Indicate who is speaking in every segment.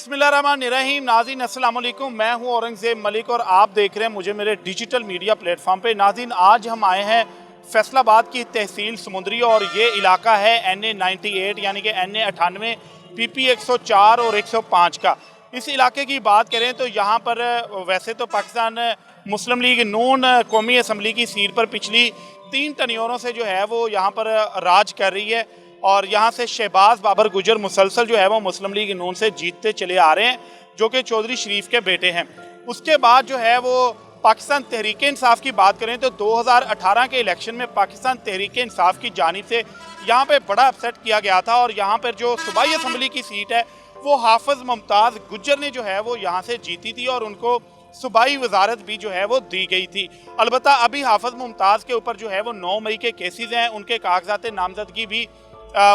Speaker 1: बिस्मिल्लाहिर्रहमानिर्रहीम। नाज़रीन अस्सलाम वालेकुम, मैं हूं औरंगज़ेब मलिक और आप देख रहे हैं मुझे मेरे डिजिटल मीडिया प्लेटफॉर्म पे। नाज़रीन आज हम आए हैं फैसलाबाद की तहसील समुंदरी और ये इलाका है NA 98 यानी कि NA 98 PP 104 और 105 का। इस इलाके की बात करें तो यहाँ पर वैसे तो पाकिस्तान मुस्लिम लीग नून कौमी असम्बली की सीट पर पिछली 3 टर्नियोरों से जो है वो यहाँ पर राज कर रही है और यहाँ से शहबाज बाबर गुजर मुसलसल जो है वो मुस्लिम लीग नून से जीतते चले आ रहे हैं, जो कि चौधरी शरीफ के बेटे हैं। उसके बाद जो है वो पाकिस्तान तहरीक इंसाफ की बात करें तो 2018 के इलेक्शन में पाकिस्तान तहरीक इंसाफ की जानिब से यहाँ पे बड़ा अपसेट किया गया था और यहाँ पर जो सूबाई असम्बली की सीट है वो हाफिज मुमताज़ गुजर ने जो है वो यहाँ से जीती थी और उनको सूबाई वजारत भी जो है वो दी गई थी। अलबत्ता अभी हाफिज मुमताज़ के ऊपर जो है वो 9 मई के केसेस हैं, उनके कागजात नामजदगी भी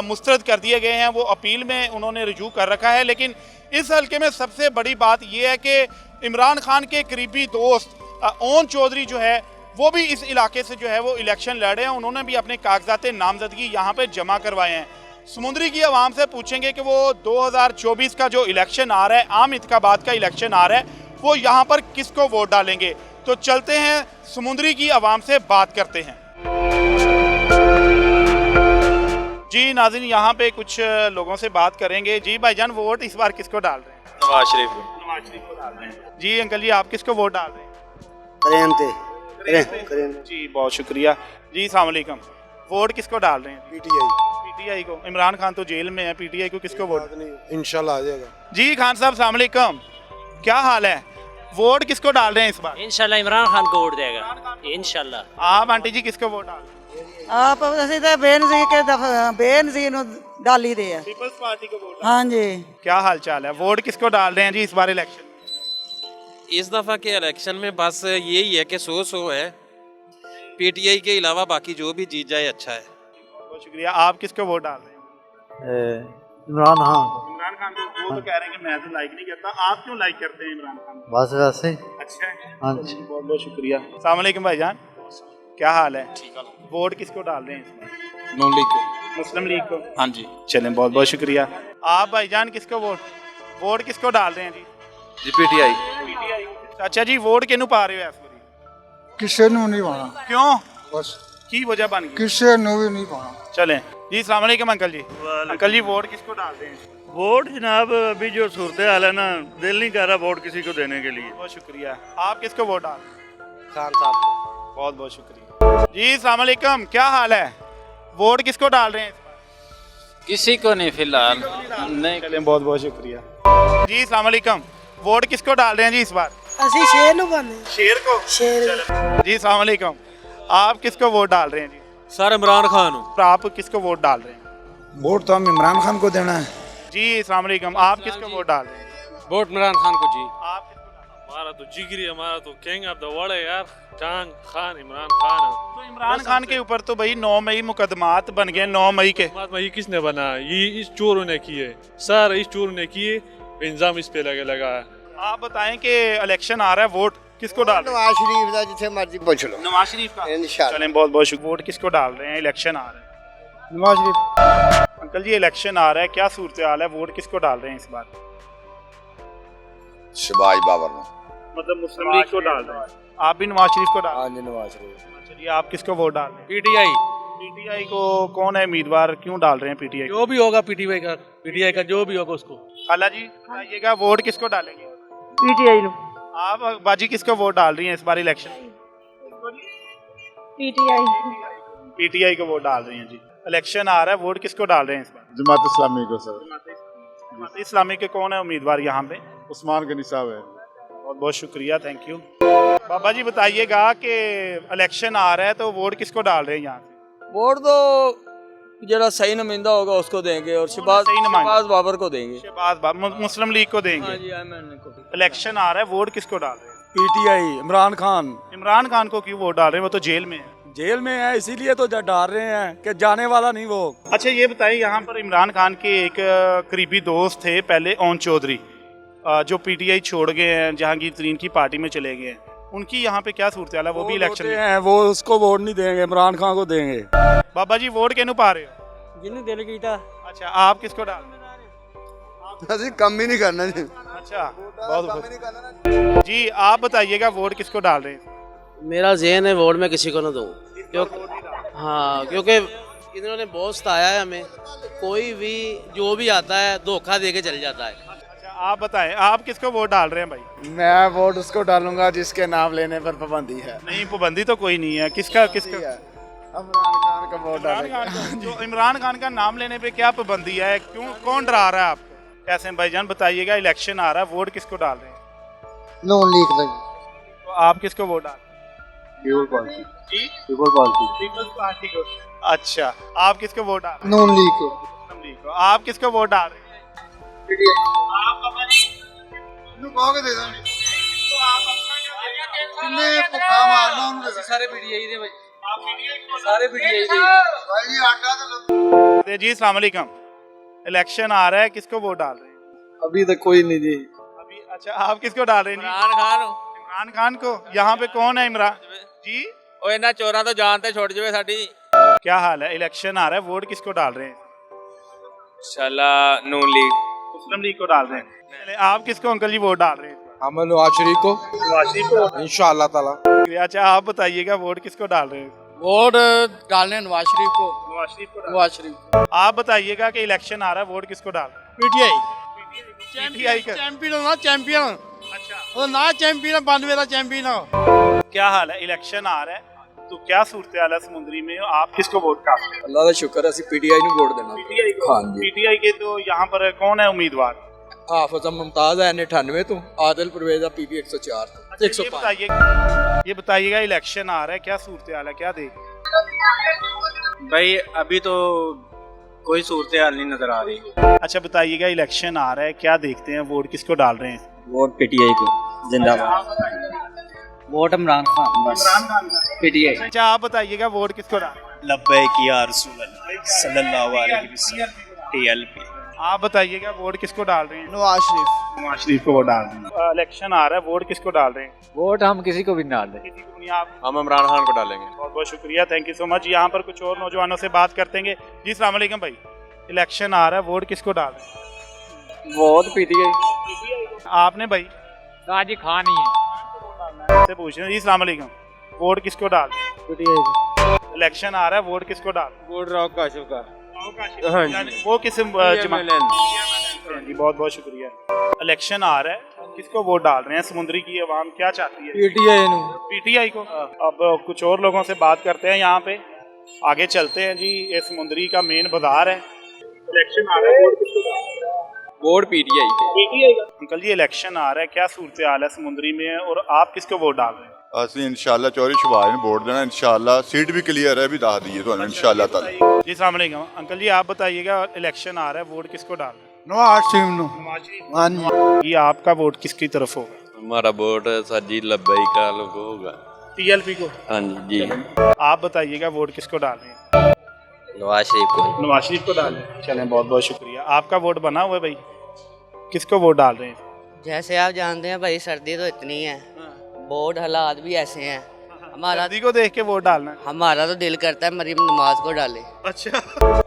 Speaker 1: मुस्तरद कर दिए गए हैं, वो अपील में उन्होंने रजू कर रखा है। लेकिन इस हल्के में सबसे बड़ी बात यह है कि इमरान खान के करीबी दोस्त ओन चौधरी जो है वो भी इस इलाके से जो है वो इलेक्शन लड़े हैं। उन्होंने भी अपने कागजात नामजदगी यहाँ पर जमा करवाए हैं। समुंदरी की आवाम से पूछेंगे कि वो 2024 का जो इलेक्शन आ रहा है, आम इंतखाबात का इलेक्शन आ रहा है, वो यहाँ पर किसको वोट डालेंगे। तो चलते हैं समुंदरी की आवाम से बात करते हैं। जी नाज़रीन, यहाँ पे कुछ लोगों से बात करेंगे। जी भाईजान, वोट इस बार किसको डाल रहे हैं?
Speaker 2: नवाज शरीफ को।
Speaker 1: नवाज शरीफ को डाल रहे हैं। जी अंकल जी, आप किसको वोट डाल रहे हैं?
Speaker 3: करें।
Speaker 1: जी बहुत शुक्रिया। जी अस्सलाम वालेकुम, वोट किसको डाल रहे हैं? पीटीआई को। इमरान खान तो जेल में है, पीटीआई को किसको वोट?
Speaker 3: इंशाल्लाह आ जाएगा।
Speaker 1: जी खान साहब अस्सलाम वालेकुम, क्या हाल है? वोट किसको डाल रहे हैं इस बार?
Speaker 4: इंशाल्लाह इमरान खान को वोट देगा इंशाल्लाह।
Speaker 1: आप आंटी जी किसको वोट डाल रहे हैं?
Speaker 5: आप ਅਸੀਂ ਤਾਂ ਬੇਨਜ਼ੀਰ ਨੂੰ डाली दे है।
Speaker 1: पीपल्स पार्टी को वोट।
Speaker 5: हाँ जी।
Speaker 1: क्या हाल चाल है? वोट किसको डाल रहे हैं जी इस बार इलेक्शन?
Speaker 2: इस दफ़ा के इलेक्शन में बस यही है कि 100 है, पीटीआई के अलावा बाकी जो भी जीत जाए अच्छा है।
Speaker 1: बहुत शुक्रिया। आप किसको वोट डाल रहे हैं?
Speaker 3: इमरान खान।
Speaker 1: इमरान खान को। वो तो कह रहे हैं कि मैं तो लाइक नहीं करता, आप क्यों लाइक करते हैं इमरान खान को?
Speaker 3: बस वैसे।
Speaker 1: अच्छा है।
Speaker 3: हाँ जी।
Speaker 1: बहुत बहुत शुक्रिया। अस्सलाम वालेकुम भाईजान, क्या हाल है? ठीक है। वोट किसको डाल रहे हैं इस बार?
Speaker 2: नून लीग को।
Speaker 1: मुस्लिम लीग को।
Speaker 2: हाँ जी।
Speaker 1: चलें, बहुत बहुत शुक्रिया। आप भाईजान किसको वोट किसको डाल रहे हैं जी?
Speaker 2: जी पीटीआई।
Speaker 1: पीटीआई। चाचा जी वोट किनू पा रहे हो इस बार?
Speaker 3: किसी ने नहीं पाना।
Speaker 1: क्यों?
Speaker 3: बस
Speaker 1: की वजह बन गई?
Speaker 3: किसी ने भी नहीं पाना।
Speaker 1: चलें जी। अस्सलाम वालेकुम अंकल जी। अंकल जी वोट किसको डाल रहे हैं?
Speaker 6: वोट जनाब अभी जो सूरत हाल है ना, दिल नहीं कर रहा वोट किसी को देने के लिए।
Speaker 1: बहुत शुक्रिया। आप किसको वोट डाल रहे हैं?
Speaker 2: खान साहब।
Speaker 1: बहुत बहुत शुक्रिया। जी अस्सलाम वालेकुम, क्या हाल है? वोट किसको डाल रहे हैं इस बार?
Speaker 2: किसी को नहीं फिलहाल नहीं।
Speaker 1: चलें, बहुत बहुत शुक्रिया। जी अस्सलाम वालेकुम, वोट किसको डाल रहे हैं जी इस बार?
Speaker 5: ਅਸੀਂ ਸ਼ੇਰ ਨੂੰ ਪਾਉਂਦੇ
Speaker 1: शेर को। जी अस्सलाम वालेकुम, आप किसको वोट डाल रहे हैं जी?
Speaker 2: सर इमरान खान हूँ।
Speaker 1: और आप किसको वोट डाल रहे हैं?
Speaker 3: वोट तो हम इमरान खान को देना है।
Speaker 1: जी अस्सलाम वालेकुम, आप किसको वोट डाल रहे हैं?
Speaker 2: वोट इमरान खान को जी।
Speaker 1: आप किसको डाल रहे हैं?
Speaker 6: हमारा तो जिगरी, हमारा तो किंग ऑफ द वर्ल्ड है यार, जान खान इमरान खान है।
Speaker 1: तो इमरान खान के ऊपर तो भाई 9 मई मुकदमात बन गए, 9 मई के।
Speaker 6: महात्मा ये किसने बना? ये इस चोरों ने किए सर, इस चोरों ने किए, इंजाम इस पे लगा है।
Speaker 1: आप बताएं कि इलेक्शन आ रहा है, वोट किसको डाल रहे हैं?
Speaker 7: नवाज शरीफ का जिथे मर्जी पूछ लो।
Speaker 1: नवाज शरीफ का।
Speaker 7: इंशाल्लाह।
Speaker 1: चलें, बहुत बहुत शुक्रिया। वोट किसको डाल रहे हैं? इलेक्शन आ रहा है।
Speaker 3: नवाज शरीफ।
Speaker 1: अंकल जी इलेक्शन आ रहा है, क्या सूरत हाल है? वोट किसको डाल रहे हैं इस बार?
Speaker 7: शहबाज बाबर ने।
Speaker 1: मतलब मुस्लिम लीग को डाल रहे हैं। आप भी नवाज शरीफ को डाल रहे
Speaker 7: हाँ जी, नवाज शरीफ।
Speaker 1: हैं? चलिए, आप किसको वोट डाल रहे हैं?
Speaker 2: पीटीआई।
Speaker 1: पीटीआई को। कौन है उम्मीदवार, क्यों डाल रहे हैं पीटीआई को?
Speaker 6: जो भी होगा पीटीआई का जो भी होगा उसको।
Speaker 1: खाला जी बताइएगा, वोट किसको डालेंगे?
Speaker 5: पीटीआई ਨੂੰ।
Speaker 1: आप बाजी किसको वोट डाल रही हैं इस बार इलेक्शन?
Speaker 5: पीटीआई।
Speaker 1: पीटीआई को वोट डाल रही हैं जी। इलेक्शन आ रहा है, वोट किसको डाल रहे हैं इस बार?
Speaker 3: जमात इस्लामी को सर।
Speaker 1: जमात इस्लामी के कौन है उम्मीदवार यहाँ पे?
Speaker 3: उस्मान गनी साहब है।
Speaker 1: बहुत बहुत शुक्रिया, थैंक यू। बाबा जी बताइएगा कि इलेक्शन आ रहा है तो वोट किसको डाल रहे हैं यहाँ से?
Speaker 8: वोट तो जरा सही नुमाइंदा होगा उसको देंगे और
Speaker 1: सही नुमाइंदा?
Speaker 8: शहबाज बाबर को देंगे।
Speaker 1: शहबाज बाबर मुस्लिम लीग को देंगे।
Speaker 8: हाँ जी, एमएनए को।
Speaker 1: इलेक्शन आ रहा है, वोट किसको डाल रहे हैं?
Speaker 3: पीटीआई इमरान खान।
Speaker 1: इमरान खान को क्यों वोट डाल रहे हैं? वो तो जेल में है।
Speaker 3: जेल में है इसीलिए तो डाल रहे हैं कि जाने वाला नहीं वो।
Speaker 1: अच्छा ये बताइए, यहाँ पर इमरान खान के एक करीबी दोस्त थे पहले, ओन चौधरी, जो पीटीआई छोड़ गए हैं, जहांगीर तरीन की पार्टी में चले गए हैं, उनकी यहाँ पे क्या सूरत हाल है? वो भी इलेक्शन में
Speaker 3: हैं, वो उसको वोट नहीं देंगे, इमरान खान को देंगे।
Speaker 1: बाबा जी वोट किहनू पा रहे हो?
Speaker 8: जिन्हें दिल कीता।
Speaker 1: अच्छा, आप किसको डाल रहे हो?
Speaker 7: ਅਸੀਂ ਕੰਮ ਹੀ ਨਹੀਂ ਕਰਨਾ ਜੀ।
Speaker 1: अच्छा, बहुत बहुत जी। आप बताइएगा वोट किसको डाल रहे हैं?
Speaker 9: मेरा ज़हन है वोट में किसी को ना दूँ, क्योंकि इन्होंने बहुत सताया है हमें। कोई भी जो भी आता है धोखा दे के चल जाता है।
Speaker 1: अच्छा, आप बताएं, आप किसको वोट डाल रहे हैं भाई?
Speaker 3: मैं वोट उसको डालूंगा जिसके नाम लेने पर पाबंदी है।
Speaker 1: नहीं, पाबंदी तो कोई नहीं है। किसका किसका?
Speaker 3: इमरान खान का वोट
Speaker 1: इमरान खान का। जो इमरान खान का नाम लेने पे क्या पाबंदी है? क्यों, कौन डरा रहा है आपको? कैसे भाईजान बताइएगा, इलेक्शन आ रहा है, वोट किसको डाल रहे हैं?
Speaker 7: नून लीग लगी
Speaker 1: तो आप किसको वोट डाल रहे हैं? पीपल्स पार्टी को। अच्छा, आप किसको वोट डाल रहे
Speaker 7: नून लीग को
Speaker 1: हैं? लीग को। आप किसको वोट डाल रहे हैं? आप अपना
Speaker 7: कहोगे दे दो कितने भुक्खा मारना उन्होंने
Speaker 8: सारे पीटीआई दे भाई,
Speaker 1: आप
Speaker 8: सारे पीटीआई दे
Speaker 7: भाई जी आटा तो
Speaker 1: जी। अस्सलाम वालेकुम। इलेक्शन आ रहा है, किसको वोट डाल रहे हैं
Speaker 8: अभी तक कोई नहीं जी।
Speaker 1: अभी? अच्छा, आप किसको डाल रहे हैं? इमरान खान को। यहाँ पे कौन है इमरान जी?
Speaker 8: ओ इन्हां चोरां तो जान ते छुट जावे साडी।
Speaker 1: क्या हाल है? इलेक्शन आ रहा है, वोट किसको डाल रहे हैं?
Speaker 8: इंशाल्लाह नून लीग।
Speaker 1: मुस्लिम लीग को डाल रहे हैं। चले, आप किसको अंकल जी वोट डाल रहे हैं?
Speaker 3: हम नवाज शरीफ को
Speaker 1: नवाज शरीफ को।
Speaker 3: इंशाअल्लाह ताला।
Speaker 1: अच्छा, आप बताइएगा वोट किसको डाल रहे हैं?
Speaker 3: वोट डालने नवाज शरीफ को।
Speaker 1: नवाज शरीफ को।
Speaker 3: नवाज शरीफ।
Speaker 1: आप बताइएगा कि इलेक्शन आ रहा है, वोट किसको डाल रहे हैं?
Speaker 3: पीटीआई
Speaker 1: का।
Speaker 3: चैंपियन हो ना, चैंपियन
Speaker 1: अच्छा,
Speaker 3: वो ना चैंपियन 92 का चैंपियन हो।
Speaker 1: क्या हाल है? इलेक्शन आ रहा है, तो क्या सूरत हाल है समुंदरी में? आप किसको वोट करते हैं?
Speaker 8: अल्लाह का शुक्र है ਅਸੀਂ पीटीआई ਨੂੰ ਵੋਟ ਦੇਣਾ।
Speaker 1: पीटीआई को।
Speaker 8: हाँ जी।
Speaker 1: पीटीआई के तो यहाँ पर कौन है उम्मीदवार?
Speaker 8: हाफिज मुमताज है 98 तो, आदिल परवेज पीपी 104
Speaker 1: ये
Speaker 8: 105।
Speaker 1: बताइए, ये बताइएगा इलेक्शन आ रहा है, क्या सूरत हाल है, क्या देख?
Speaker 10: भाई अभी तो कोई सूरत हाल नहीं नजर आ रही।
Speaker 1: अच्छा, बताइएगा इलेक्शन आ रहा है, क्या देखते हैं, वोट किसको डाल रहे हैं?
Speaker 10: वोट पीटीआई को जिंदाबाद।
Speaker 4: वोट इमरान खान बस।
Speaker 10: पीटीआई।
Speaker 1: अच्छा, आप बताइएगा वोट किसको डाल रहे हैं?
Speaker 10: लब्बैक या रसूल अल्लाह सल्लल्लाहु अलैहि वसल्लम टीएलपी।
Speaker 1: आप बताइएगा वोट किसको डाल रहे हैं?
Speaker 3: नवाज शरीफ।
Speaker 1: नवाज शरीफ को वोट डाल रहे हैं। इलेक्शन आ रहा है, वोट किसको डाल रहे हैं?
Speaker 8: वोट हम किसी को भी ना दें।
Speaker 1: किसी को नहीं। आप?
Speaker 6: हम इमरान खान को डालेंगे।
Speaker 1: बहुत बहुत शुक्रिया, थैंक यू सो मच। यहाँ पर कुछ और नौजवानों से बात करते हैं। जी अस्सलाम वालेकुम भाई, इलेक्शन आ रहा है, वोट किसको डाल रहे हैं?
Speaker 8: Vote PTI.
Speaker 1: आपने भाई?
Speaker 8: ताजी खान ही है।
Speaker 1: से पूछ रहे हैं। जी अस्सलाम वालेकुम, वोट किसको डाल रहे हैं?
Speaker 8: पीटीआई।
Speaker 1: इलेक्शन आ रहा है, वोट किसको डाल रहे हैं?
Speaker 8: वोट राव काशिफ का।
Speaker 1: हाँ जी। वो किस जी, बहुत बहुत शुक्रिया। इलेक्शन आ रहा है, किसको वोट डाल रहे हैं? समुंदरी की आवाम क्या चाहती है?
Speaker 8: पीटीआई नु।
Speaker 1: पीटीआई को। अब कुछ और लोगों से बात करते हैं, यहाँ पे आगे चलते हैं जी। ये समुंदरी का मेन बाजार है। इलेक्शन आ रहा है, वोट किसको डाल रहे हैं?
Speaker 8: Vote PTI.
Speaker 1: अंकल जी, इलेक्शन आ रहा है, क्या सूरत हाल है समुंदरी में, और आप किसको वोट डाल रहे हैं?
Speaker 11: ਅਸੀਂ ਇਨਸ਼ਾਅੱਲਾ ਚੌਰੀ ਸ਼ਬਾਜ਼ ਨੂੰ ਵੋਟ ਦੇਣਾ ਇਨਸ਼ਾਅੱਲਾ ਸੀਟ ਵੀ ਕਲੀਅਰ है भी ਦੱਸ ਦਈਏ ਤੁਹਾਨੂੰ ਇਨਸ਼ਾਅੱਲਾ ਤਾਲਾ।
Speaker 1: जी अस्सलाम वालेकुम अंकल जी, आप बताइएगा इलेक्शन आ रहा है, वोट किसको डाल रहे हैं?
Speaker 3: नवाज शरीफ नु।
Speaker 1: नवाज शरीफ। ये आपका वोट किसकी तरफ होगा?
Speaker 2: हमारा वोट साजी लब्बैक का लोग होगा।
Speaker 1: टीएलपी को।
Speaker 2: हाँ जी।
Speaker 1: आप बताइएगा वोट किसको डाल रहे हैं?
Speaker 2: नवाज शरीफ को।
Speaker 1: नवाज शरीफ को डाल रहे हैं। चलें, बहुत बहुत शुक्रिया। आपका वोट बना हुआ है भाई, किसको वोट डाल रहे हैं?
Speaker 5: जैसे आप जानते हैं भाई, सर्दी तो इतनी है, बोर्ड हालात भी ऐसे हैं। हमारा
Speaker 1: सर्दी को देख के वोट डालना है।
Speaker 5: हमारा तो दिल करता है मरीम नमाज को डाले।
Speaker 1: अच्छा,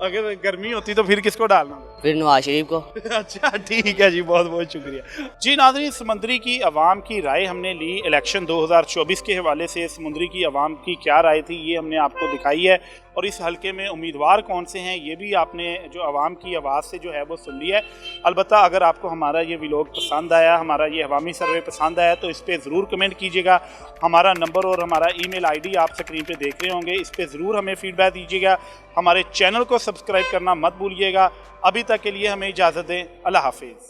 Speaker 1: अगर गर्मी होती तो फिर किसको डालना?
Speaker 5: फिर नवाज शरीफ को।
Speaker 1: अच्छा, ठीक है जी, बहुत बहुत शुक्रिया जी। नाज़रीन, समुंदरी की आवाम की राय हमने ली। इलेक्शन 2024 के हवाले से समुंदरी की आवाम की क्या राय थी, ये हमने आपको दिखाई है, और इस हलके में उम्मीदवार कौन से हैं ये भी आपने जो आवाम की आवाज़ से जो है वो सुन लिया है। अलबत्ता अगर आपको हमारा ये व्लॉग पसंद आया, हमारा ये अवामी सर्वे पसंद आया, तो इस पर ज़रूर कमेंट कीजिएगा। हमारा नंबर और हमारा ईमेल आईडी आप स्क्रीन पे देख रहे होंगे, इस पर ज़रूर हमें फ़ीडबैक दीजिएगा। हमारे चैनल को सब्सक्राइब करना मत भूलिएगा। अभी तक के लिए हमें इजाज़त दें। अल्लाह हाफिज़।